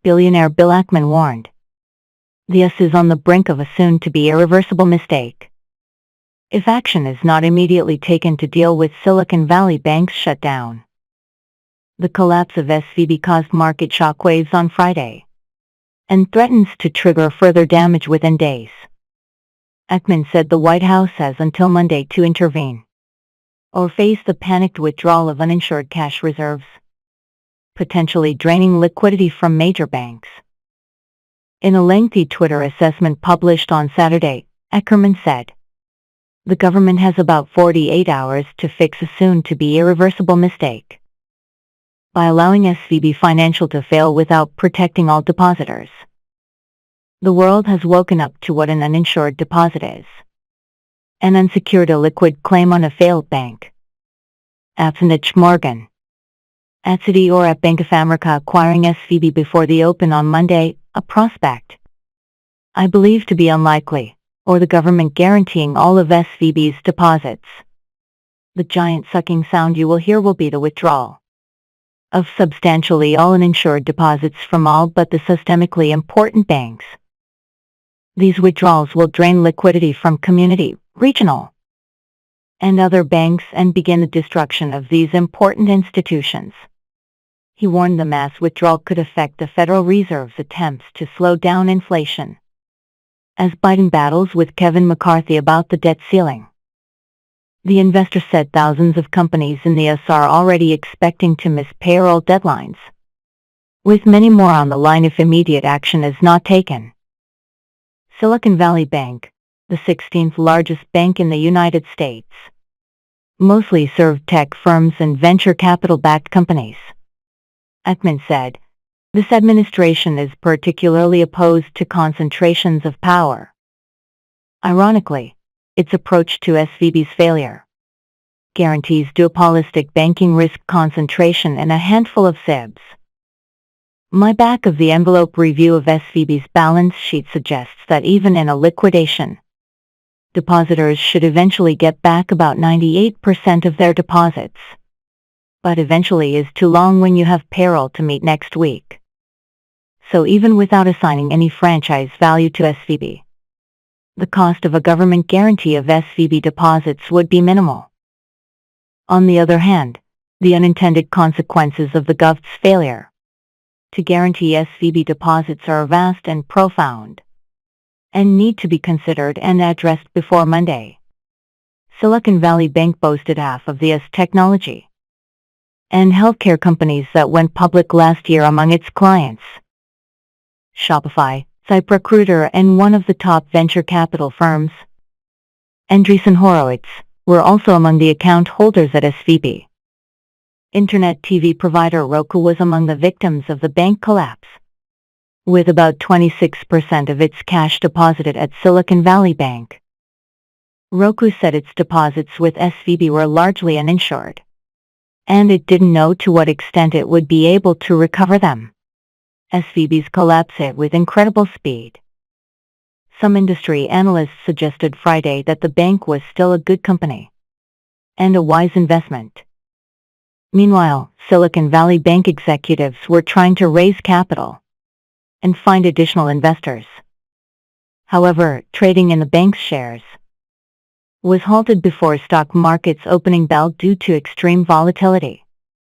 billionaire Bill Ackman warned. The US is on the brink of a soon-to-be irreversible mistake. If action is not immediately taken to deal with Silicon Valley Bank's shutdown. The collapse of SVB caused market shockwaves on Friday and threatens to trigger further damage within days. Ackman said the White House has until Monday to intervene or face the panicked withdrawal of uninsured cash reserves, potentially draining liquidity from major banks. In a lengthy Twitter assessment published on Saturday, Ackman said, "The government has about 48 hours to fix a soon-to-be irreversible mistake by allowing SVB Financial to fail without protecting all depositors. The world has woken up to what an uninsured deposit is. An unsecured illiquid claim on a failed bank. Absent Morgan at Citi or at Bank of America acquiring SVB before the open on Monday, a prospect I believe to be unlikely, or the government guaranteeing all of SVB's deposits. The giant sucking sound you will hear will be the withdrawal of substantially all uninsured deposits from all but the systemically important banks. These withdrawals will drain liquidity from community, regional, and other banks and begin the destruction of these important institutions." He warned the mass withdrawal could affect the Federal Reserve's attempts to slow down inflation as Biden battles with Kevin McCarthy about the debt ceiling. The investor said thousands of companies in the US are already expecting to miss payroll deadlines, with many more on the line if immediate action is not taken. Silicon Valley Bank, the 16th largest bank in the United States, mostly served tech firms and venture capital-backed companies. Ackman said, "This administration is particularly opposed to concentrations of power." Ironically, its approach to SVB's failure guarantees duopolistic banking risk concentration in a handful of SIBs. My back-of-the-envelope review of SVB's balance sheet suggests that even in a liquidation, depositors should eventually get back about 98% of their deposits. But eventually is too long when you have payroll to meet next week. So even without assigning any franchise value to SVB, the cost of a government guarantee of SVB deposits would be minimal. On the other hand, the unintended consequences of the gov's failure to guarantee SVB deposits are vast and profound, and need to be considered and addressed before Monday. Silicon Valley Bank boasted half of the US technology and healthcare companies that went public last year among its clients. Shopify, ZipRecruiter, and one of the top venture capital firms, Andreessen Horowitz, were also among the account holders at SVB. Internet TV provider Roku was among the victims of the bank collapse, with about 26% of its cash deposited at Silicon Valley Bank. Roku said its deposits with SVB were largely uninsured, and it didn't know to what extent it would be able to recover them. SVB's collapse hit with incredible speed. Some industry analysts suggested Friday that the bank was still a good company and a wise investment. Meanwhile, Silicon Valley Bank executives were trying to raise capital and find additional investors. However, trading in the bank's shares was halted before stock market's opening bell due to extreme volatility.